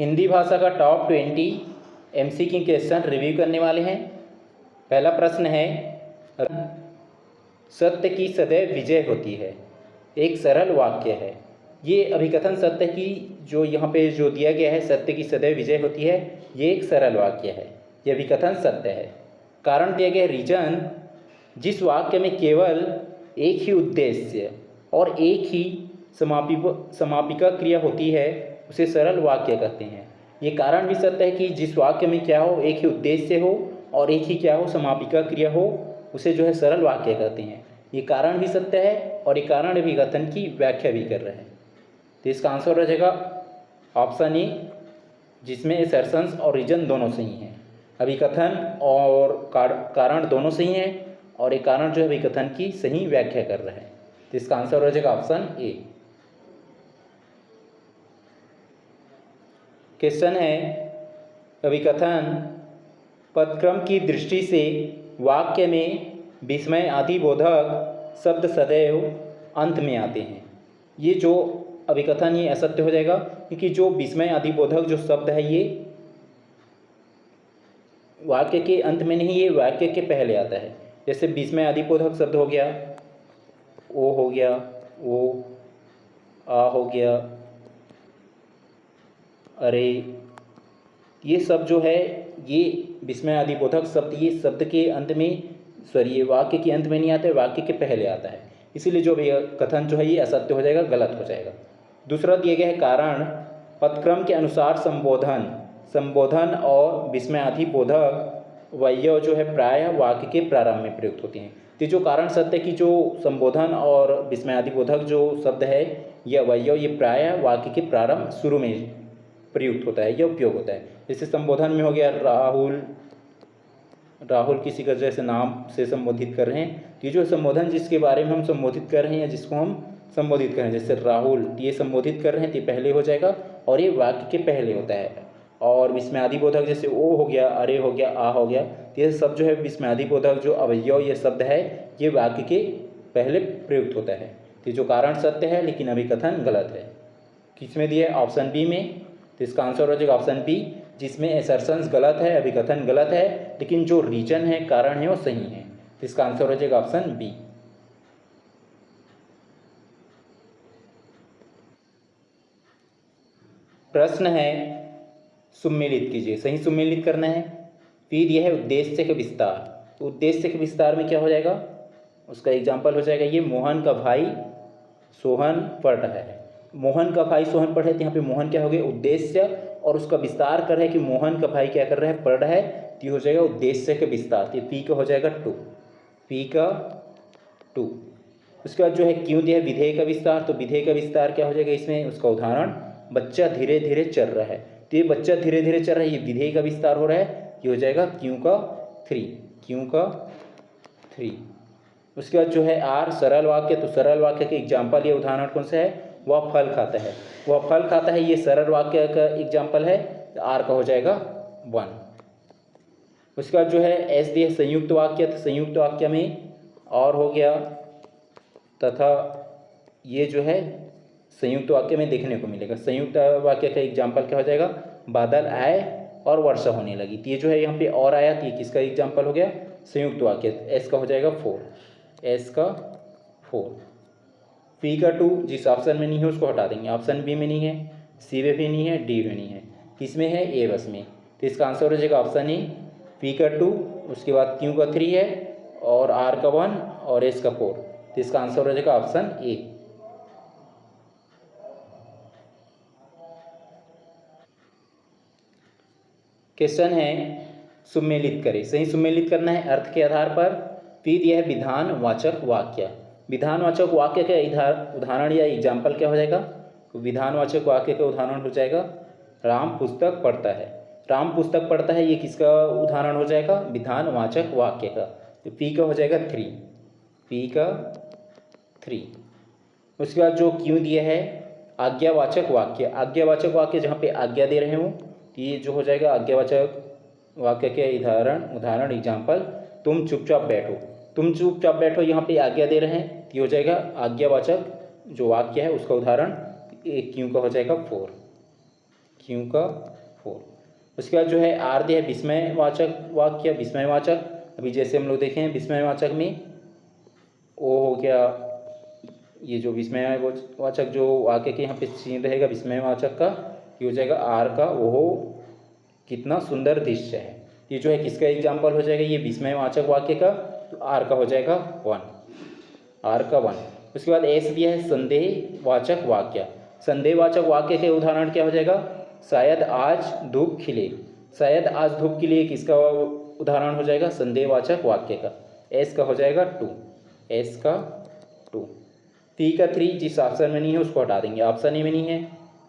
हिंदी भाषा का top 20 MCQ question review करने वाले हैं। पहला प्रश्न है, सत्य की सदैव विजय होती है। एक सरल वाक्य है। ये अभिकथन सत्य की जो यहाँ पे जो दिया गया है, सत्य की सदैव विजय होती है, ये एक सरल वाक्य है। ये अभिकथन सत्य है। कारण दिया गया रीजन, जिस वाक्य में केवल एक ही उद्देश्य और एक ही समापिका क्रिया होती है उसे सरल वाक्य कहते हैं। ये कारण भी सत्य है कि जिस वाक्य में क्या हो, एक ही उद्देश्य हो और एक ही क्या हो, समापिका क्रिया हो, उसे जो है सरल वाक्य कहते हैं। ये कारण भी सत्य है और ये कारण अभिकथन की व्याख्या भी कर रहे हैं। तो इसका आंसर हो जाएगा ऑप्शन ए, जिसमें असर्शंस और रीजन दोनों सही हैं। अभिकथन और कारण दोनों सही हैं और एक कारण जो है अभिकथन की सही व्याख्या कर रहे हैं। तो इसका आंसर हो जाएगा ऑप्शन ए। क्वेश्चन है, अभिकथन पदक्रम की दृष्टि से वाक्य में विस्मय आदि बोधक शब्द सदैव अंत में आते हैं। ये जो अभिकथन ये असत्य हो जाएगा, क्योंकि जो विस्मय आदि बोधक जो शब्द है ये वाक्य के अंत में नहीं, ये वाक्य के पहले आता है। जैसे विस्मय आदि बोधक शब्द हो गया, ओ हो गया, ओ, आ हो गया, अरे, ये सब जो है ये विस्मय आदि बोधक शब्द ये शब्द के अंत में, ये वाक्य के अंत में नहीं आता है, वाक्य के पहले आता है। इसीलिए जो कथन जो है ये असत्य हो जाएगा, गलत हो जाएगा। दूसरा दिया गया है कारण पदक्रम के अनुसार संबोधन और विस्मय आदि बोधक वय्य जो है प्रायः वाक्य के प्रारंभ में प्रयुक्त होते हैं। तो जो कारण सत्य की जो संबोधन और विस्मय आदि बोधक जो शब्द है यह वय्य, ये प्रायः वाक्य के प्रारंभ शुरू में प्रयुक्त होता है, यह उपयोग होता है। जैसे संबोधन में हो गया राहुल किसी का जैसे नाम से संबोधित कर रहे हैं, तो ये जो संबोधन जिसके बारे में हम संबोधित कर रहे हैं या जिसको हम संबोधित कर रहे हैं, जैसे राहुल, ये संबोधित कर रहे हैं तो पहले हो जाएगा और ये वाक्य के पहले होता है। और विस्मयादि बोधक जैसे ओ हो गया, अरे हो गया, आ हो गया, तो ये सब जो है विस्मयादि बोधक जो अवयव ये शब्द है ये वाक्य के पहले प्रयुक्त होता है। तो जो कारण सत्य है लेकिन अभिकथन गलत है। किसमें दिया है? ऑप्शन बी में। तो इसका आंसर हो जाएगा ऑप्शन बी, जिसमें एसर्शंस गलत है, अभिकथन गलत है, लेकिन जो रीजन है, कारण है, वो सही है। तो इसका आंसर हो जाएगा ऑप्शन बी। प्रश्न है, सुम्मिलित कीजिए। सही सुम्मिलित करना है। फिर यह है उद्देश्य के विस्तार। तो उद्देश्य के विस्तार में क्या हो जाएगा? उसका एग्जाम्पल हो जाएगा, ये मोहन का भाई सोहन पढ़ रहा है। मोहन का भाई सोहन पढ़ रहा है, तो यहाँ पे मोहन क्या हो गया? उद्देश्य, और उसका विस्तार कर रहा है कि मोहन का भाई क्या कर रहा है? पढ़ रहा है। तो ये हो जाएगा उद्देश्य के विस्तार। तो पी का हो जाएगा 2, पी का 2। उसके बाद जो है क्यों दिया है? विधेय का विस्तार। तो विधेय का विस्तार क्या हो जाएगा इसमें? उसका उदाहरण, बच्चा धीरे धीरे चल रहा है। तो ये बच्चा धीरे धीरे चल रहा है, ये विधेय का विस्तार हो रहा है। ये हो जाएगा क्यों का 3, क्यों का 3। उसके बाद जो है आर, सरल वाक्य। तो सरल वाक्य के एग्जाम्पल या उदाहरण कौन सा है? वह फल खाता है, वह फल खाता है, ये सरल वाक्य का एग्जाम्पल है। तो आर का हो जाएगा 1। उसके बाद जो है एस दिया संयुक्त वाक्य। तो संयुक्त वाक्य में और हो गया तथा, ये जो है संयुक्त वाक्य में देखने को मिलेगा। संयुक्त वाक्य का एग्जाम्पल क्या हो जाएगा? बादल आए और वर्षा होने लगी। तो ये जो है यहाँ पे और आया, तो ये किसका एग्जाम्पल हो गया? संयुक्त वाक्य। एस का हो जाएगा 4, एस का 4। पी का 2 जिस ऑप्शन में नहीं है उसको हटा देंगे। ऑप्शन बी में नहीं है, सी में भी नहीं है, डी में नहीं है, किस में है? ए बस में। तो इसका आंसर हो जाएगा ऑप्शन ए, पी का 2, उसके बाद क्यू का 3 है और आर का 1 और एस का 4। तो इसका आंसर हो जाएगा ऑप्शन ए। क्वेश्चन है, सुमेलित करें। सही सुमेलित करना है अर्थ के आधार पर। फिर यह विधानवाचक वाक्य। विधानवाचक वाक्य का उदाहरण या एग्जाम्पल क्या हो जाएगा? तो विधानवाचक वाक्य का उदाहरण हो जाएगा, राम पुस्तक पढ़ता है। राम पुस्तक पढ़ता है, ये किसका उदाहरण हो जाएगा? विधानवाचक वाक्य का। तो पी का हो जाएगा 3, पी का 3। उसके बाद जो क्यों दिया है? आज्ञावाचक वाक्य। आज्ञावाचक वाक्य जहाँ पे आज्ञा दे रहे हो, तो ये जो हो जाएगा आज्ञावाचक वाक्य के उदाहरण एग्जाम्पल, तुम चुपचाप बैठो। तुम चुपचाप बैठो, यहाँ पे आज्ञा दे रहे हैं, तो ये हो जाएगा आज्ञावाचक जो वाक्य है उसका उदाहरण। एक क्यों का हो जाएगा 4। क्यों का 4। उसके बाद जो है आर दिया है विस्मयवाचक वाक्य, विस्मयवाचक। अभी जैसे हम लोग देखें विस्मयवाचक में ओ हो गया, ये जो विस्मयवाचक जो वाक्य के यहाँ पे चिन्ह रहेगा विस्मयवाचक का, ये हो जाएगा आर का ओहो कितना सुंदर दृश्य है। ये जो है किसका एग्जाम्पल हो जाएगा, ये विस्मयवाचक वाक्य का, तो आर का हो जाएगा 1, आर का 1। उसके बाद एस दिया है संदेहवाचक वाक्य। संदेहवाचक वाक्य के उदाहरण क्या हो जाएगा, शायद आज धूप खिले। शायद आज धूप के लिए किसका उदाहरण हो जाएगा, संदेहवाचक वाक्य का। एस का हो जाएगा 2, एस का 2। टी का 3 जिस ऑप्शन में नहीं है उसको हटा देंगे, ऑप्शन ए में नहीं है,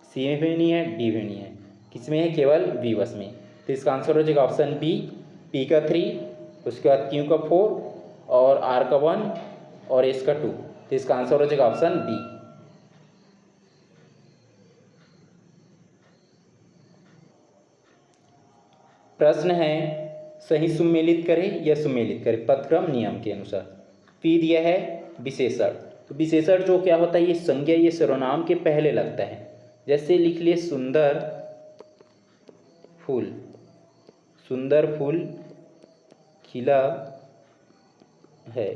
सी में नहीं है, डी में नहीं है, किसमें है, केवल बी बस में। तो इसका आंसर हो जाएगा ऑप्शन बी, पी का 3, उसके बाद क्यू का 4 और आर का 1 और एस का 2। तो इसका आंसर हो जाएगा ऑप्शन बी। प्रश्न है सही सुमेलित करें या सुमेलित करें पदक्रम नियम के अनुसार। पी दिया है विशेषण। तो विशेषण जो क्या होता है, ये संज्ञा ये सर्वनाम के पहले लगता है। जैसे लिख लिए सुंदर फूल, सुंदर फूल खिला है,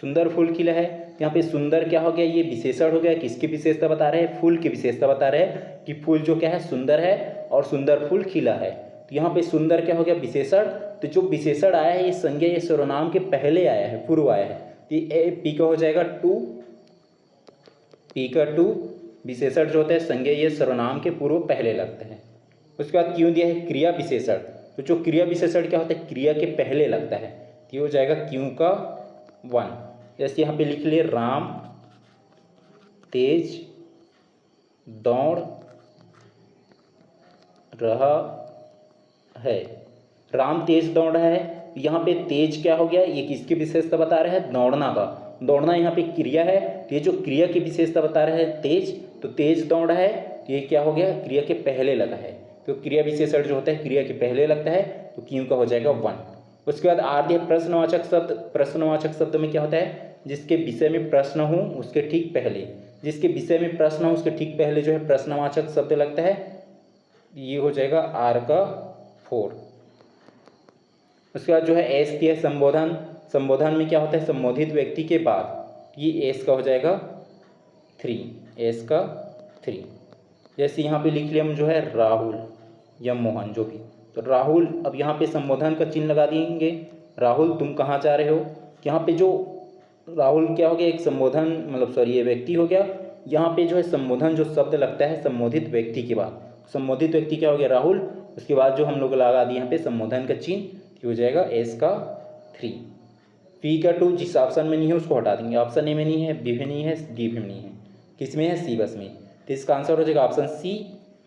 सुंदर फूल खिला है। यहाँ पे सुंदर क्या हो गया, ये विशेषण हो गया। किसकी विशेषता बता रहे हैं, फूल की विशेषता बता रहे हैं कि फूल जो क्या है सुंदर है और सुंदर फूल खिला है। तो यहाँ पे सुंदर क्या हो गया, विशेषण। तो जो विशेषण आया है ये संज्ञा ये सर्वनाम के पहले आया है, पूर्व आया है। तो पी का हो जाएगा 2, पी का 2। विशेषण जो होता है संज्ञा ये सर्वनाम के पूर्व पहले लगता है। उसके बाद क्यों दिया है क्रिया विशेषण। तो जो क्रिया विशेषण क्या होता है, क्रिया के पहले लगता है। तो ये हो जाएगा क्यों का 1। जैसे यहाँ पे लिख लिए राम तेज दौड़ रहा है, राम तेज दौड़ रहा है। यहाँ पे तेज क्या हो गया, ये किसकी विशेषता बता रहा है, दौड़ना का। दौड़ना यहाँ पे क्रिया है, तो ये जो क्रिया की विशेषता बता रहा है तेज, तो तेज दौड़ रहा है, तो ये क्या हो गया, क्रिया के पहले लगा है। तो क्रिया विशेषण जो होता है क्रिया के पहले लगता है, तो क्यों का हो जाएगा 1। उसके बाद आद्य प्रश्नवाचक शब्द। प्रश्नवाचक शब्द में क्या होता है, जिसके विषय में प्रश्न हो उसके ठीक पहले, जिसके विषय में प्रश्न हो उसके ठीक पहले जो है प्रश्नवाचक शब्द लगता है। ये हो जाएगा आर का 4। उसके बाद जो है एस दिया है संबोधन। संबोधन में क्या होता है, संबोधित व्यक्ति के बाद, ये एस का हो जाएगा 3, एस का 3। जैसे यहाँ पे लिख लिया हम जो है राहुल या मोहन जो भी, तो राहुल, अब यहाँ पे संबोधन का चिन्ह लगा देंगे, राहुल तुम कहाँ जा रहे हो। यहाँ पे जो राहुल क्या हो गया, एक संबोधन मतलब सॉरी ये व्यक्ति हो गया। यहाँ पे जो है संबोधन जो शब्द लगता है संबोधित व्यक्ति के बाद, संबोधित व्यक्ति क्या हो गया राहुल, उसके बाद जो हम लोग लगा दिए यहाँ पे संबोधन का चिन्ह, हो जाएगा एस का 3। पी का 2 जिस ऑप्शन में नहीं है उसको हटा देंगे, ऑप्शन ए में नहीं है, बी में नहीं है, डी में नहीं है, किस में है, सी बस में। तो इसका आंसर हो जाएगा ऑप्शन सी,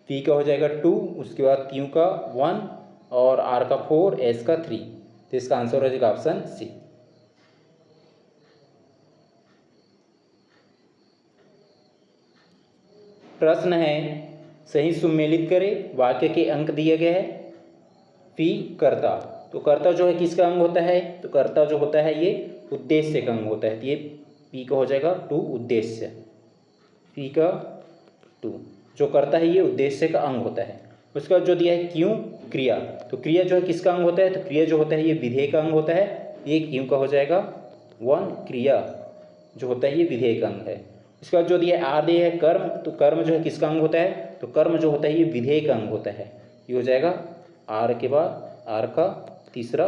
पी का हो जाएगा 2, उसके बाद क्यू का 1 और आर का 4, एस का 3। तो इसका आंसर हो जाएगा ऑप्शन सी। प्रश्न है सही सुमेलित करें, वाक्य के अंक दिए गए हैं। पी कर्ता, तो कर्ता जो है किसका अंग होता है, तो कर्ता जो होता है ये उद्देश्य का अंग होता है। तो ये पी का हो जाएगा 2 उद्देश्य, पी का 2 जो कर्ता है ये उद्देश्य का अंग होता है। उसका जो दिया है क्यों क्रिया, तो क्रिया जो है किसका अंग होता है, तो क्रिया जो होता है ये विधेय का अंग होता है। ये क्यों का हो जाएगा 1, क्रिया जो होता है ये विधेय का अंग है। उसके बाद जो दिया है आर दिया है कर्म, तो कर्म जो है किसका अंग होता है, तो कर्म जो होता है ये विधेय का अंग होता है। ये हो जाएगा आर के बाद आर का 3।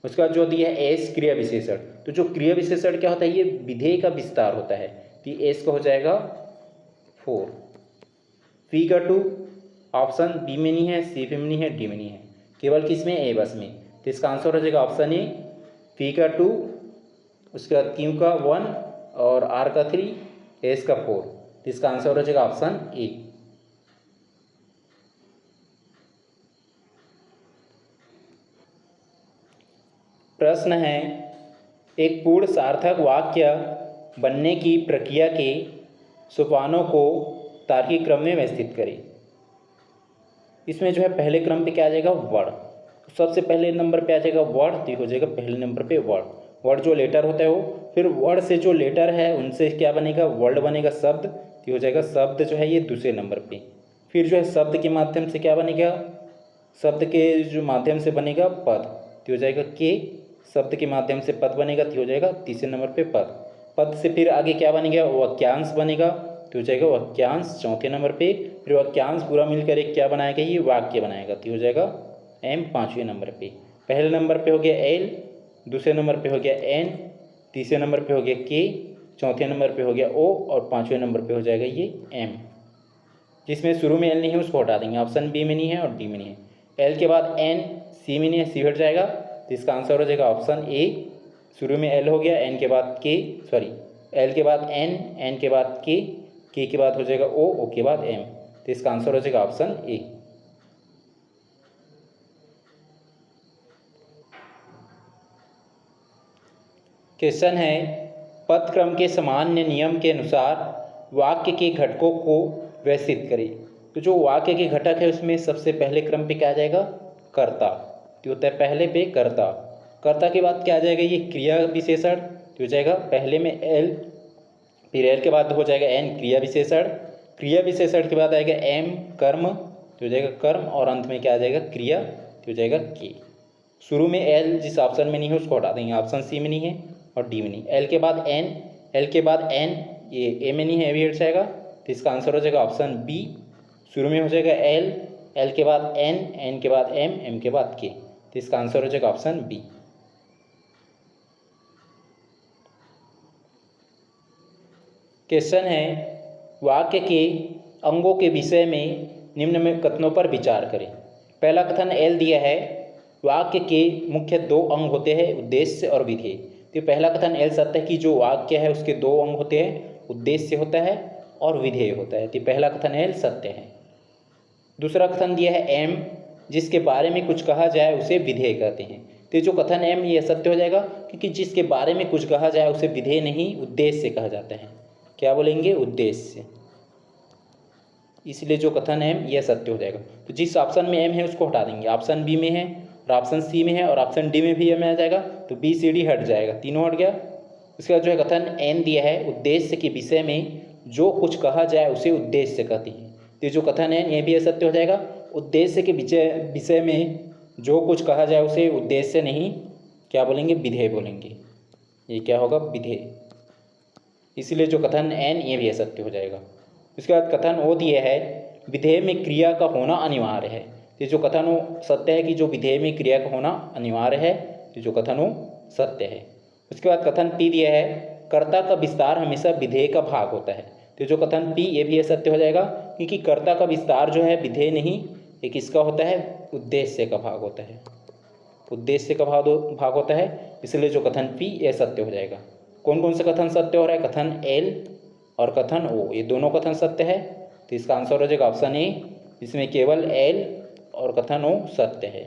उसके बाद जो दिया है एस क्रिया विशेषण, तो जो क्रिया विशेषण क्या होता है ये विधेय का विस्तार होता है। तो एस का हो जाएगा 4। पी का 2 ऑप्शन बी में नहीं है, सी में नहीं है, डी में नहीं है, केवल किस में, ए बस में। तो इसका आंसर हो जाएगा ऑप्शन ए, पी का 2, उसके बाद क्यू का 1 और आर का 3, एस का 4। तो इसका आंसर हो जाएगा ऑप्शन ए। प्रश्न है एक पूर्ण सार्थक वाक्य बनने की प्रक्रिया के सोपानों को तार्किक क्रम में व्यवस्थित करें। इसमें जो है पहले क्रम पे क्या आ जाएगा, वर्ड। सबसे पहले नंबर पे आ जाएगा वर्ड, तो हो जाएगा पहले नंबर पे वर्ड। वर्ड जो लेटर होता है वो, फिर वर्ड से जो लेटर है उनसे क्या बनेगा, वर्ड बनेगा शब्द, तो हो जाएगा शब्द जो है ये दूसरे नंबर पे। फिर जो है शब्द के माध्यम से क्या बनेगा, शब्द के जो माध्यम से बनेगा पद, तो हो जाएगा के। शब्द के माध्यम से पद बनेगा तो हो जाएगा तीसरे नंबर पे पद। पद से फिर आगे क्या बनेगा, वाक्यांश बनेगा तो हो जाएगा वाक्यांश चौथे नंबर पे। फिर वाक्यांश पूरा मिलकर एक क्या बनाएगा, ये वाक्य बनाएगा तो हो जाएगा एम पाँचवें नंबर पे। पहले नंबर पे हो गया एल, दूसरे नंबर पे हो गया एन, तीसरे नंबर पे हो गया के, चौथे नंबर पे हो गया ओ और पाँचवें नंबर पे हो जाएगा ये एम। जिसमें शुरू में एल नहीं है उसको हटा देंगे, ऑप्शन बी में नहीं है और डी में नहीं है। एल के बाद एन, सी में नहीं है, सी हट जाएगा तो इसका आंसर हो जाएगा ऑप्शन ए। शुरू में एल हो गया, एन के बाद के, सॉरी एल के बाद एन के बाद के के बाद हो जाएगा ओ के बाद एम, तो इसका आंसर हो जाएगा ऑप्शन ए। क्वेश्चन है, पद क्रम के सामान्य नियम के अनुसार वाक्य के घटकों को व्यवस्थित करें। तो जो वाक्य के घटक है उसमें सबसे पहले क्रम पे क्या आ जाएगा, कर्ता, तो होता है पहले पे कर्ता। कर्ता के बाद क्या आ जाएगा, ये क्रिया विशेषण, तो हो जाएगा पहले में एल, फिर एल के बाद हो जाएगा एन क्रिया विशेषण, क्रिया विशेषण के बाद आएगा एम कर्म, तो हो जाएगा कर्म, और अंत में क्या आ जाएगा क्रिया, तो हो जाएगा के। शुरू में एल जिस ऑप्शन में नहीं है उसको हटा देंगे, ऑप्शन सी में नहीं है और डी में नहीं। एल के बाद एन, ये ए में नहीं है, भी हट जाएगा, तो इसका आंसर हो जाएगा ऑप्शन बी। शुरू में हो जाएगा एल के बाद एन के बाद एम के बाद के, तो इसका आंसर हो जाएगा ऑप्शन बी। क्वेश्चन है, वाक्य के अंगों के विषय में निम्न में कथनों पर विचार करें। पहला कथन एल दिया है, वाक्य के मुख्य दो अंग होते हैं, उद्देश्य और विधेय। तो पहला कथन एल सत्य है कि जो वाक्य है उसके दो अंग होते हैं, उद्देश्य होता है और विधेय होता है, तो पहला कथन एल सत्य है। दूसरा कथन दिया है एम, जिसके बारे में कुछ कहा जाए उसे विधेय कहते हैं। तो जो कथन एम ये सत्य हो जाएगा, क्योंकि जिसके बारे में कुछ कहा जाए उसे विधेय नहीं उद्देश्य कहा जाता है। क्या बोलेंगे, उद्देश्य, इसलिए जो कथन एम यह सत्य हो जाएगा। तो जिस ऑप्शन में एम है उसको हटा देंगे, ऑप्शन बी में है और ऑप्शन सी में है और ऑप्शन डी में भी एम आ जाएगा, तो बी सी डी हट जाएगा, तीनों हट गया। उसके बाद जो है कथन एन दिया है, उद्देश्य के विषय में जो कुछ कहा जाए उसे उद्देश्य कहते हैं। तो जो कथन है ये भी असत्य हो जाएगा, उद्देश्य के विषय में जो कुछ कहा जाए उसे उद्देश्य नहीं क्या बोलेंगे, विधेय बोलेंगे। ये क्या होगा, विधेय, इसलिए जो कथन एन ये भी असत्य हो जाएगा। उसके बाद कथन ओ दिया है, विधेय में क्रिया का होना अनिवार्य है। तो जो कथन ओ सत्य है कि जो विधेय में क्रिया का होना अनिवार्य है, तो जो कथन ओ सत्य है। उसके बाद कथन पी दिया है, कर्ता का विस्तार हमेशा विधेय का भाग होता है। तो जो कथन पी ये भी असत्य हो जाएगा, क्योंकि कर्ता का विस्तार जो है विधेय नहीं, एक इसका होता है उद्देश्य का भाग होता है, उद्देश्य का भाग होता है, इसलिए जो कथन पी ये सत्य हो जाएगा। कौन कौन से कथन सत्य हो रहा है, कथन एल और कथन ओ, ये दोनों कथन सत्य है, तो इसका आंसर हो जाएगा ऑप्शन ए, इसमें केवल एल और कथन ओ सत्य है।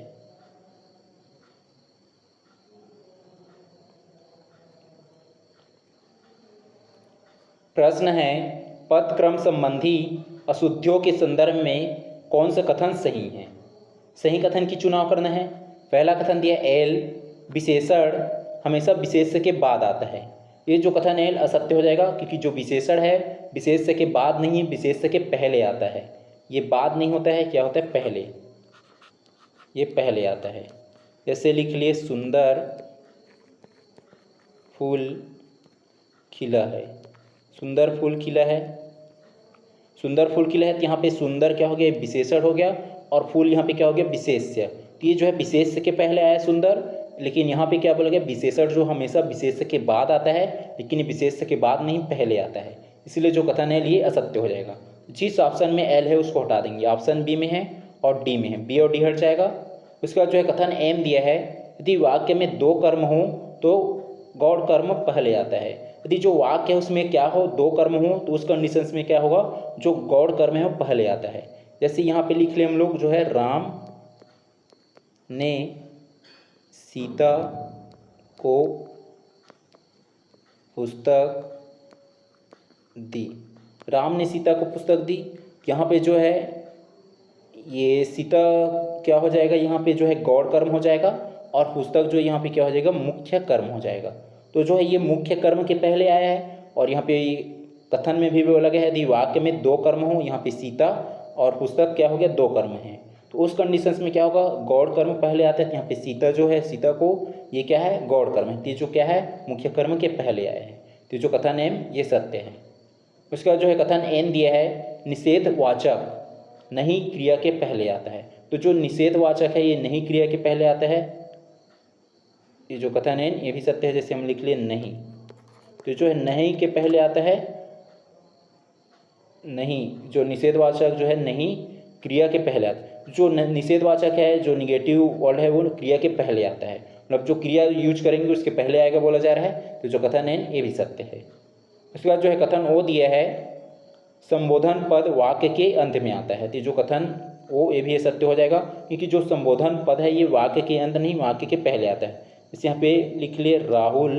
प्रश्न है, पद क्रम संबंधी अशुद्धियों के संदर्भ में कौन सा कथन सही है। सही कथन की चुनाव करना है। पहला कथन दिया एल, विशेषण हमेशा विशेष्य के बाद आता है। ये जो कथन एल असत्य हो जाएगा, क्योंकि जो विशेषण है विशेष्य के बाद नहीं, विशेष्य के पहले आता है। ये बाद नहीं होता है, क्या होता है, पहले, ये पहले आता है। जैसे लिख लिए, सुंदर फूल खिला है, सुंदर फूल खिला है, सुंदर फूल खिला है, तो यहाँ पे सुंदर क्या हो गया, विशेषण हो गया, और फूल यहाँ पे क्या हो गया, विशेष्य। तो ये जो है विशेष्य के पहले आया सुंदर, लेकिन यहाँ पे क्या बोला गया, विशेषण जो हमेशा विशेष्य के बाद आता है, लेकिन विशेष्य के बाद नहीं पहले आता है, इसलिए जो कथन है ये असत्य हो जाएगा। जिस ऑप्शन में एल है उसको हटा देंगे, ऑप्शन बी में है और डी में है, बी और डी हट जाएगा। उसके बाद जो है कथन एम दिया है, यदि वाक्य में दो कर्म हो तो गौड़ कर्म पहले आता है। यदि जो वाक्य है उसमें क्या हो, दो कर्म हो, तो उस कंडीशंस में क्या होगा, जो गौड़ कर्म है वो पहले आता है। जैसे यहाँ पे लिख ले हम लोग, जो है राम ने सीता को पुस्तक दी, राम ने सीता को पुस्तक दी। यहाँ पे जो है ये सीता क्या हो जाएगा, यहाँ पे जो है गौड़ कर्म हो जाएगा, और पुस्तक जो यहाँ पे क्या हो जाएगा, मुख्य कर्म हो जाएगा। तो जो है ये मुख्य कर्म के पहले आया है, और यहाँ पे कथन में भी बोला गया है यदि वाक्य में दो कर्म हो, यहाँ पे सीता और पुस्तक क्या हो गया, 2 कर्म हैं। तो उस कंडीशंस में क्या होगा, गौड़ कर्म पहले आता है। तो यहाँ पे सीता जो है, सीता को ये क्या है, गौड़ कर्म है। ये जो क्या है, मुख्य कर्म के पहले आए हैं। तो जो कथन एम ये सत्य है। उसके बाद जो है कथन एन दिया है, निषेधवाचक नहीं क्रिया के पहले आता है। तो जो निषेधवाचक है ये नहीं क्रिया के पहले आता है। ये जो कथन एन ये भी सत्य है, जैसे हम लिख लिए नहीं। तो जो है नहीं के पहले आता है, नहीं जो निषेधवाचक जो है नहीं क्रिया के पहले आता है। जो निषेधवाचक है, जो निगेटिव वर्ड है, वो क्रिया के पहले आता है। मतलब जो क्रिया यूज करेंगे उसके पहले आएगा बोला जा रहा है। तो जो कथन एन ये भी सत्य है। उसके बाद जो है कथन ओ दिया है, संबोधन पद वाक्य के अंत में आता है। तो जो कथन ओ ये भी सत्य हो जाएगा, क्योंकि जो संबोधन पद है ये वाक्य के अंत नहीं, वाक्य के पहले आता है। इस यहाँ पे लिख लिए राहुल,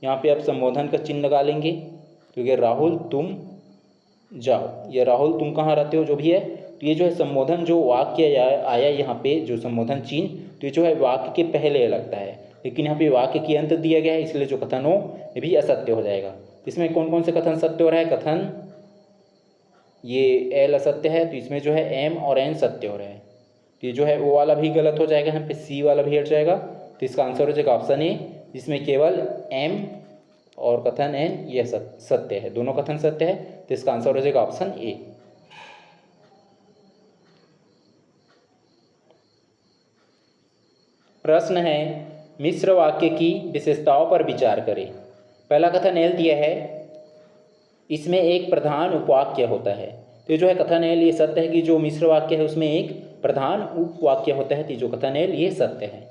यहाँ पे आप संबोधन का चिन्ह लगा लेंगे, क्योंकि राहुल तुम जाओ, ये राहुल तुम कहाँ रहते हो जो भी है। तो ये जो है संबोधन जो वाक्य आया यहाँ पे, जो संबोधन चिन्ह, तो ये जो है वाक्य के पहले लगता है, लेकिन यहाँ पे वाक्य के अंत दिया गया है, इसलिए जो कथन हो ये भी असत्य हो जाएगा। इसमें कौन कौन से कथन सत्य हो रहा है, कथन ये एल असत्य है, तो इसमें जो है एम और एन सत्य हो रहा है। तो ये जो है वो वाला भी गलत हो जाएगा, यहाँ पे सी वाला भी हट जाएगा। तो इसका आंसर हो जाएगा ऑप्शन ए, जिसमें केवल एम और कथन एन ये सत्य है, दोनों कथन सत्य है। तो इसका आंसर हो जाएगा ऑप्शन ए। प्रश्न है, मिश्र वाक्य की विशेषताओं पर विचार करें। पहला कथन एल दिया है, इसमें एक प्रधान उपवाक्य होता है। तो जो है कथन एल ये सत्य है कि जो मिश्र वाक्य है उसमें एक प्रधान उपवाक्य होता है। तो जो कथन एल ये सत्य है।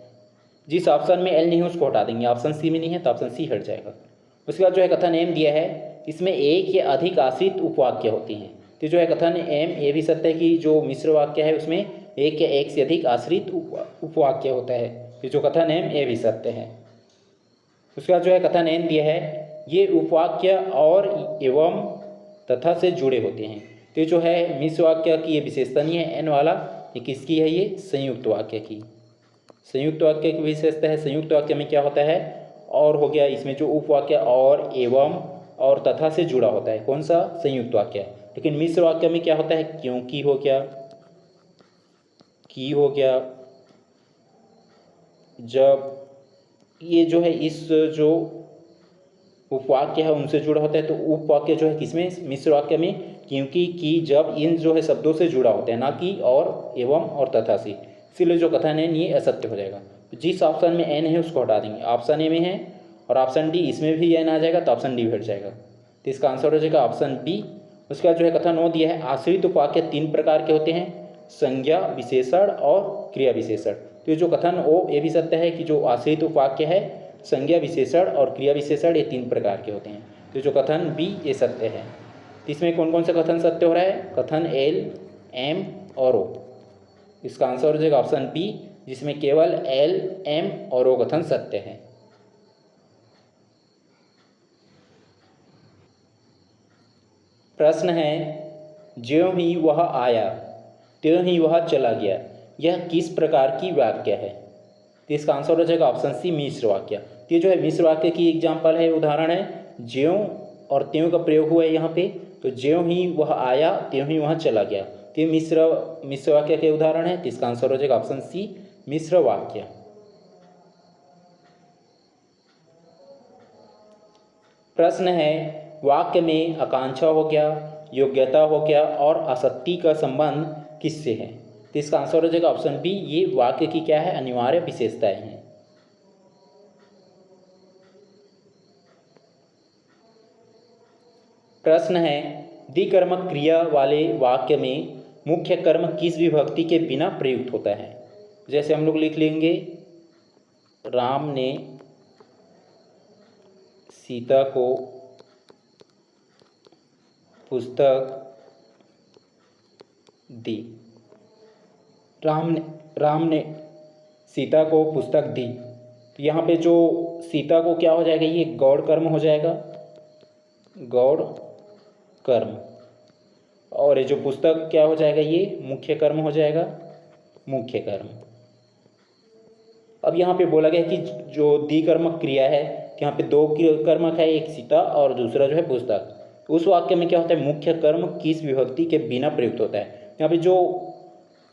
जिस ऑप्शन में एल नहीं है उसको हटा देंगे, ऑप्शन सी में नहीं है तो ऑप्शन सी हट जाएगा। उसके बाद जो है कथन एम दिया है, इसमें एक या अधिक आश्रित उपवाक्य होती हैं। तो जो है कथन एम ये भी सत्य है कि जो मिश्र वाक्य है उसमें एक या एक से अधिक आश्रित उपवाक्य होता है। तो जो कथन एम ये भी सत्य है। उसके बाद जो है कथन एन दिया है, ये उपवाक्य और एवं तथा से जुड़े होते हैं। तो जो है मिश्र वाक्य की ये विशेषता नहीं है एन वाला, ये किसकी है, ये संयुक्त वाक्य की। संयुक्त वाक्य की विशेषता है। संयुक्त वाक्य में क्या होता है, और हो गया, इसमें जो उपवाक्य और एवं और तथा से जुड़ा होता है, कौन सा, संयुक्त वाक्य। लेकिन मिश्र वाक्य में क्या होता है, क्योंकि हो गया, की हो गया, जब, ये जो है इस जो उपवाक्य है उनसे जुड़ा होता है। तो उपवाक्य जो है किसमें, मिश्र वाक्य में क्योंकि, की, जब, इन जो है शब्दों से जुड़ा होता है, ना कि और, एवं और तथा से। इसीलिए जो कथन है ये असत्य हो जाएगा। जिस ऑप्शन में एन है उसको हटा देंगे, ऑप्शन ए में है और ऑप्शन डी इसमें भी एन आ जाएगा तो ऑप्शन डी हट जाएगा। तो इसका आंसर हो जाएगा ऑप्शन बी। उसके बाद जो है कथन ओ दिया है, आश्रित उपवाक्य 3 प्रकार के होते हैं, संज्ञा, विशेषण और क्रिया विशेषण। तो जो कथन ओ ये भी सत्य है कि जो आश्रित उपवाक्य है, संज्ञा विशेषण और क्रिया विशेषण ये 3 प्रकार के होते हैं। तो जो कथन बी ये सत्य है। तो इसमें कौन कौन से कथन सत्य हो रहा है, कथन एल, एम और ओ। इसका आंसर हो जाएगा ऑप्शन बी, जिसमें केवल एल, एम और ओ कथन सत्य है। प्रश्न है, ज्यों ही वह आया त्यों ही वह चला गया, यह किस प्रकार की वाक्य है। तो इसका आंसर हो जाएगा ऑप्शन सी, मिश्र वाक्य। तो ये जो है मिश्र वाक्य की एग्जाम्पल है, उदाहरण है, ज्यों और त्यों का प्रयोग हुआ है यहाँ पे। तो ज्यों ही वह आया त्यों ही वह चला गया, तो ये मिश्र वाक्य के उदाहरण है। तो इसका आंसर हो जाएगा ऑप्शन सी, मिश्र वाक्य। प्रश्न है, वाक्य में आकांक्षा हो गया, योग्यता हो गया और आसक्ति का संबंध किससे है। तो इसका आंसर हो जाएगा ऑप्शन बी, ये वाक्य की क्या है, अनिवार्य विशेषताएं हैं। प्रश्न है, द्विकर्मक क्रिया वाले वाक्य में मुख्य कर्म किस विभक्ति के बिना प्रयुक्त होता है। जैसे हम लोग लिख लेंगे, राम ने सीता को पुस्तक दी। राम ने सीता को पुस्तक दी। तो यहाँ पे जो सीता को क्या हो जाएगा, ये गौड़ कर्म हो जाएगा, गौड़ कर्म। और ये जो पुस्तक क्या हो जाएगा, ये मुख्य कर्म हो जाएगा, मुख्य कर्म। अब यहाँ पे बोला गया कि जो द्विकर्मक क्रिया है, यहाँ पे 2 कर्मक है, एक सीता और दूसरा जो है पुस्तक। उस वाक्य में क्या होता है, मुख्य कर्म किस विभक्ति के बिना प्रयुक्त होता है। यहाँ पे जो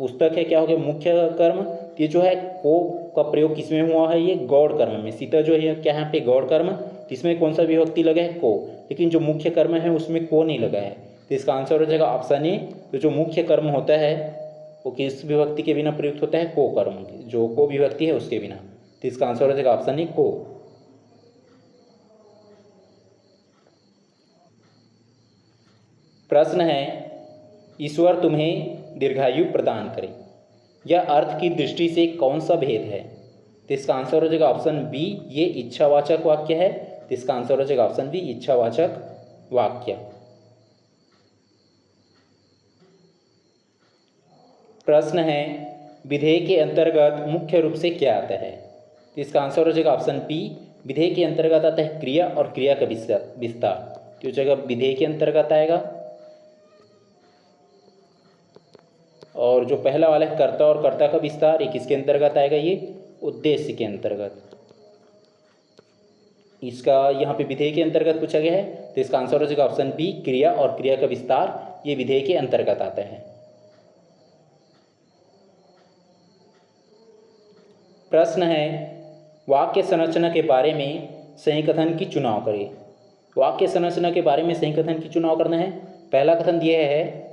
पुस्तक है क्या हो गया, मुख्य कर्म, ये जो है को का प्रयोग किसमें हुआ है, ये गौड़ कर्म में। सीता जो है क्या है यहाँ पे गौड़ कर्म, इसमें कौन सा विभक्ति लगा है, को। लेकिन जो मुख्य कर्म है उसमें को नहीं लगा है, तो इसका आंसर हो जाएगा ऑप्शन ए। तो जो मुख्य कर्म होता है वो किस विभक्ति के बिना प्रयुक्त होता है, को कर्म, जो को विभक्ति है उसके बिना। तो इसका आंसर हो जाएगा ऑप्शन ए, को। प्रश्न है, ईश्वर तुम्हें दीर्घायु प्रदान करे, यह अर्थ की दृष्टि से कौन सा भेद है। तो इसका आंसर हो जाएगा ऑप्शन बी, ये इच्छावाचक वाक्य है। तो इसका आंसर हो जाएगा ऑप्शन बी, इच्छावाचक वाक्य। प्रश्न है, विधेय के अंतर्गत मुख्य रूप से क्या आता है। तो इसका आंसर हो जाएगा ऑप्शन बी, विधेय के अंतर्गत आता है क्रिया और क्रिया का विस्तार। तो जगह विधेय के अंतर्गत आएगा, और जो पहला वाला है कर्ता और कर्ता का विस्तार, ये किसके अंतर्गत आएगा, ये उद्देश्य के अंतर्गत। इसका यहाँ पे विधेय के अंतर्गत पूछा गया है, तो इसका आंसर हो जाएगा ऑप्शन बी, क्रिया और क्रिया का विस्तार, ये विधेय के अंतर्गत आता है। प्रश्न है, वाक्य संरचना के बारे में सही कथन की चुनाव करें। वाक्य संरचना के बारे में सही कथन की चुनाव करना है। पहला कथन यह है,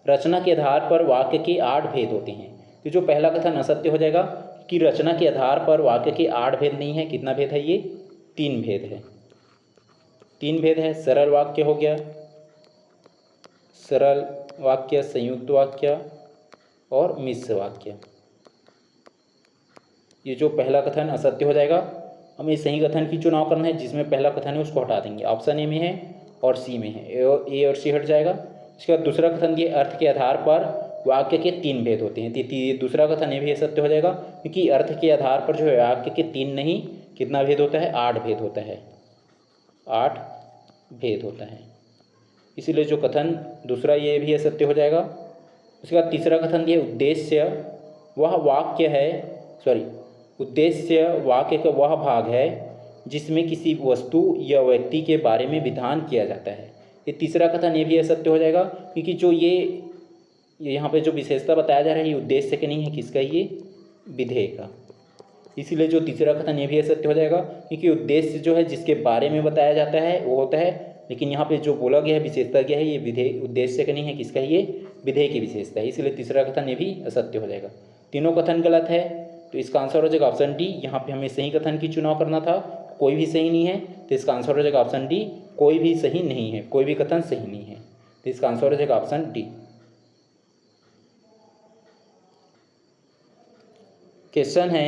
रचना के आधार पर वाक्य के 8 भेद होते हैं। तो जो पहला कथन असत्य हो जाएगा कि रचना के आधार पर वाक्य के 8 भेद नहीं है। कितना भेद है, ये 3 भेद है। 3 भेद है, सरल वाक्य हो गया, सरल वाक्य, संयुक्त वाक्य और मिश्र वाक्य। ये जो पहला कथन असत्य हो जाएगा, हमें सही कथन की चुनाव करना है। जिसमें पहला कथन है उसको हटा देंगे, ऑप्शन ए में है और सी में है, ए और सी हट जाएगा। इसके बाद दूसरा कथन ये अर्थ के आधार पर वाक्य के 3 भेद होते हैं। दूसरा कथन ये भी असत्य हो जाएगा, क्योंकि अर्थ के आधार पर जो है वाक्य के 3 नहीं, कितना भेद होता है, 8 भेद होता है, 8 भेद होता है। इसीलिए जो कथन दूसरा ये भी असत्य हो जाएगा। उसके बाद तीसरा कथन ये उद्देश्य वह वाक्य है, उद्देश्य वाक्य का वह भाग है जिसमें किसी वस्तु या व्यक्ति के बारे में विधान किया जाता है। ये तीसरा कथन ये भी असत्य हो जाएगा, क्योंकि जो ये यहाँ पे जो विशेषता बताया जा रहा है ये उद्देश्य का नहीं है, किसका, ये विधेय का। इसीलिए जो तीसरा कथन ये भी असत्य हो जाएगा, क्योंकि उद्देश्य जो है जिसके बारे में बताया जाता है वो होता है, लेकिन यहाँ पे जो बोला गया है विशेषता क्या है, ये विधेय, उद्देश्य का नहीं है, किसका, ये विधेय की विशेषता है। इसलिए तीसरा कथन ये भी असत्य हो जाएगा। तीनों कथन गलत है, तो इसका आंसर हो जाएगा ऑप्शन डी। यहाँ पे हमें सही कथन की चुनाव करना था, कोई भी सही नहीं है, तो इसका आंसर हो जाएगा ऑप्शन डी, कोई भी सही नहीं है, कोई भी कथन सही नहीं है। तो इसका आंसर हो जाएगा ऑप्शन डी। क्वेश्चन है,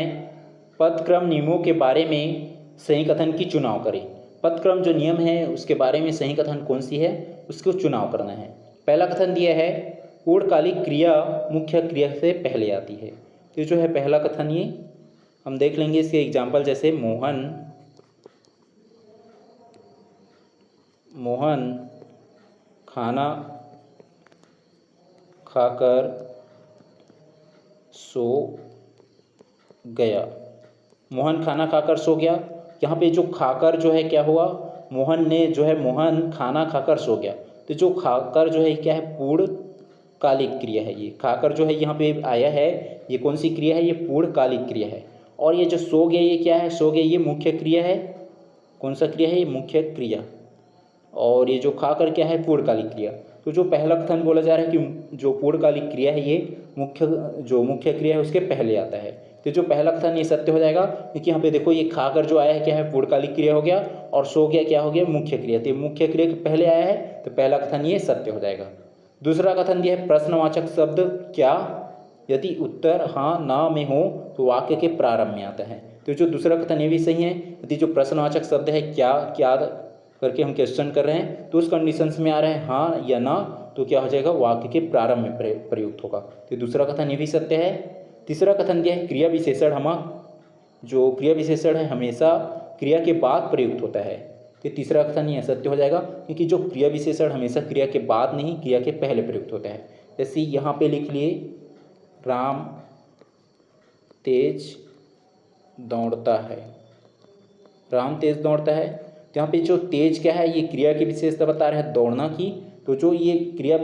पदक्रम नियमों के बारे में सही कथन की चुनाव करें। पदक्रम जो नियम है उसके बारे में सही कथन कौन सी है, उसको चुनाव करना है। पहला कथन दिया है, पूर्णकालिक क्रिया मुख्य क्रिया से पहले आती है। तो जो है पहला कथन, ये हम देख लेंगे इसके एग्जाम्पल, जैसे मोहन खाना खाकर सो गया। मोहन खाना खाकर सो गया। यहाँ पे जो खाकर जो है क्या हुआ, मोहन ने जो है, मोहन खाना खाकर सो गया। तो जो खाकर जो है क्या है, पूर्णकालिक क्रिया है। ये खाकर जो है यहाँ पे आया है, ये कौन सी क्रिया है, ये पूर्णकालिक क्रिया है। और ये जो सो गया, ये क्या है, सो गया, ये मुख्य क्रिया है। कौन सा क्रिया है, ये मुख्य क्रिया। और ये जो खाकर क्या है, पूर्णकालिक क्रिया। तो जो पहला कथन बोला जा रहा है कि जो पूर्णकालिक क्रिया है ये मुख्य क्रिया है उसके पहले आता है। तो जो पहला कथन ये सत्य हो जाएगा, क्योंकि यहाँ पे देखो ये खाकर जो आया है क्या है, पूर्णकालिक क्रिया हो गया, और सो गया क्या हो गया, मुख्य क्रिया। तो मुख्य क्रिया के पहले आया है, तो पहला कथन ये सत्य हो जाएगा। दूसरा कथन दिया है, प्रश्नवाचक शब्द क्या, यदि उत्तर हाँ ना में हो तो वाक्य के प्रारंभ में आता है। तो जो दूसरा कथन ये भी सही है, यदि जो प्रश्नवाचक शब्द है क्या करके हम क्वेश्चन कर रहे हैं, तो उस कंडीशंस में आ रहा है हाँ या ना, तो क्या हो जाएगा, वाक्य के प्रारंभ में प्रयुक्त होगा। तो दूसरा कथन ये भी सत्य है। तीसरा कथन दिया है, क्रिया विशेषण जो क्रिया विशेषण है हमेशा क्रिया के बाद प्रयुक्त होता है। तो तीसरा कथन ये असत्य हो जाएगा, क्योंकि जो क्रिया विशेषण हमेशा क्रिया के बाद नहीं, क्रिया के पहले प्रयुक्त होता है। जैसे यहाँ पे लिख लिए, राम तेज दौड़ता है। राम तेज दौड़ता है, तो यहाँ पे जो तेज क्या है, ये क्रिया की विशेषता बता रहा है दौड़ना की। तो जो ये क्रिया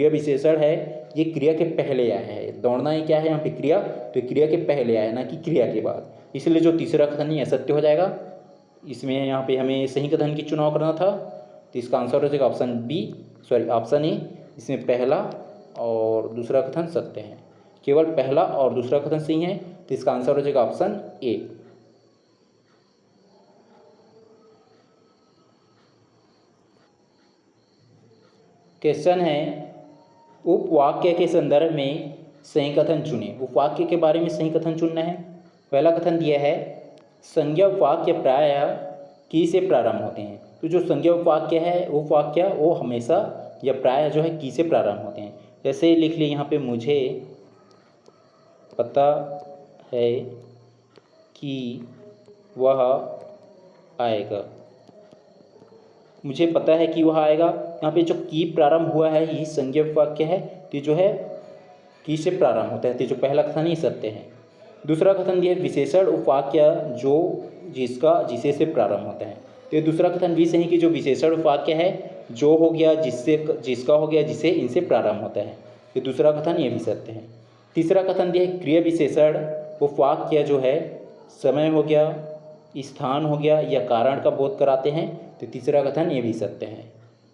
विशेषण है ये क्रिया के पहले आया है। दौड़ना ये क्या है यहाँ पे क्रिया, तो क्रिया के पहले आया ना कि क्रिया के बाद, इसलिए जो तीसरा कथन ये असत्य हो जाएगा। इसमें यहाँ पे हमें सही कथन की चुनाव करना था, तो इसका आंसर हो जाएगा ऑप्शन ए। इसमें पहला और दूसरा कथन सत्य है, केवल पहला और दूसरा कथन सही है, तो इसका आंसर हो जाएगा ऑप्शन ए। क्वेश्चन है उपवाक्य के संदर्भ में सही कथन चुनें। उपवाक्य के बारे में सही कथन चुनना है। पहला कथन दिया है संज्ञा उपवाक्य प्रायः की से प्रारंभ होते हैं। तो जो संज्ञा उपवाक्य है उपवाक्य वो हमेशा या प्रायः जो है की से प्रारंभ होते हैं। जैसे लिख लिए यहाँ पे, मुझे पता है कि वह आएगा। मुझे पता है कि वह आएगा, यहाँ पे जो की प्रारंभ हुआ है ये संज्ञा उपवाक्य है, तो जो है की से प्रारंभ होता है, तो जो पहला कथन ही सत्य है। दूसरा कथन दिया है विशेषण उपवाक्य जो जिसे से प्रारंभ होता है, तो ये दूसरा कथन भी सही कि जो विशेषण उपवाक्य है जो हो गया जिसका हो गया जिसे इनसे प्रारंभ होता है, तो दूसरा कथन ये भी सत्य है। तीसरा कथन दिया है क्रिया विशेषण उपवाक्य जो है समय हो गया, स्थान हो गया या कारण का बोध कराते हैं, तो तीसरा कथन ये भी सत्य है।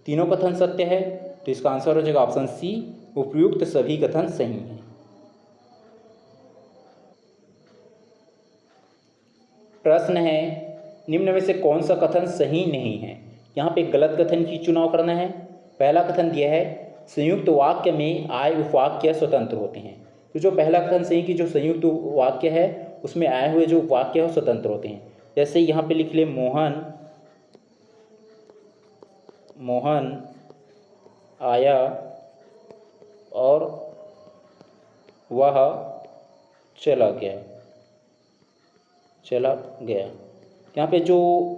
तीनों कथन सत्य है, तो इसका आंसर हो जाएगा ऑप्शन सी, उपयुक्त सभी कथन सही हैं। प्रश्न है निम्न में से कौन सा कथन सही नहीं है। यहाँ पे गलत कथन की चुनाव करना है। पहला कथन दिया है संयुक्त वाक्य में आय उपवाक्य स्वतंत्र होते हैं। तो जो पहला कथन सही कि जो संयुक्त वाक्य है उसमें आए हुए जो वाक्य है स्वतंत्र होते हैं। जैसे यहाँ पे लिख ले मोहन आया और वह चला गया। यहाँ पे जो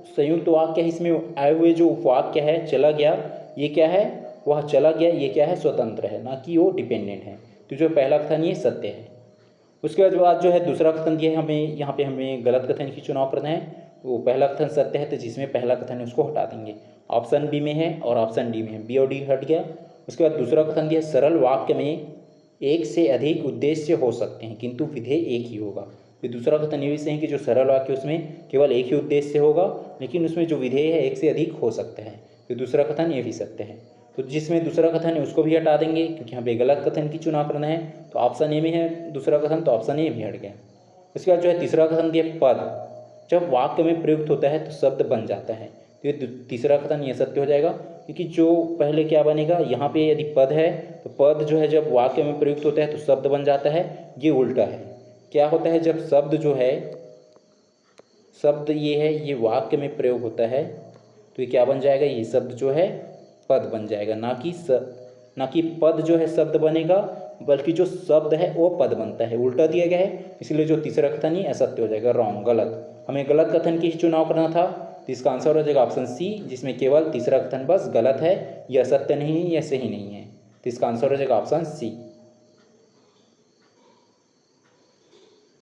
संयुक्त वाक्य है इसमें आए हुए जो उपवाक्य है चला गया, ये क्या है, वह चला गया, ये क्या है, स्वतंत्र है, ना कि वो डिपेंडेंट है। तो जो पहला कथन ये सत्य है। उसके बाद जो है दूसरा कथन दिया है हमें, यहाँ पे हमें गलत कथन की चुनाव करना है। वो पहला कथन सत्य है, तो जिसमें पहला कथन है उसको हटा देंगे। ऑप्शन बी में है और ऑप्शन डी में है, बी और डी हट गया। उसके बाद दूसरा कथन दिया सरल वाक्य में एक से अधिक उद्देश्य हो सकते हैं किंतु विधेय एक ही होगा। फिर दूसरा कथन ये भी सही कि जो सरल वाक्य उसमें केवल एक ही उद्देश्य होगा, लेकिन उसमें जो विधेय है एक से अधिक हो सकता है। तो दूसरा कथन ये भी सत्य है। तो जिसमें दूसरा कथन है उसको भी हटा देंगे क्योंकि यहाँ पे गलत कथन की चुनाव करना है। तो ऑप्शन ए में है दूसरा कथन, तो ऑप्शन ए भी हट गया। उसके बाद जो है तीसरा कथन दिया पद जब वाक्य में प्रयुक्त होता है तो शब्द बन जाता है। तो ये तीसरा कथन ये सत्य हो जाएगा क्योंकि जो पहले क्या बनेगा, यहाँ पे यदि पद है तो पद जो है जब वाक्य में प्रयुक्त होता है तो शब्द बन जाता है। ये उल्टा है, क्या होता है जब शब्द जो है शब्द ये है ये वाक्य में प्रयोग होता है तो ये क्या बन जाएगा, ये शब्द जो है पद बन जाएगा, ना कि पद जो है शब्द बनेगा, बल्कि जो शब्द है वो पद बनता है। उल्टा दिया गया है, इसलिए जो तीसरा कथन ही असत्य हो जाएगा, रॉन्ग, गलत। हमें गलत कथन की चुनाव करना था, तो इसका आंसर हो जाएगा ऑप्शन सी, जिसमें केवल तीसरा कथन बस गलत है, यह सत्य नहीं है, यह सही नहीं है। तो इसका आंसर हो जाएगा ऑप्शन सी।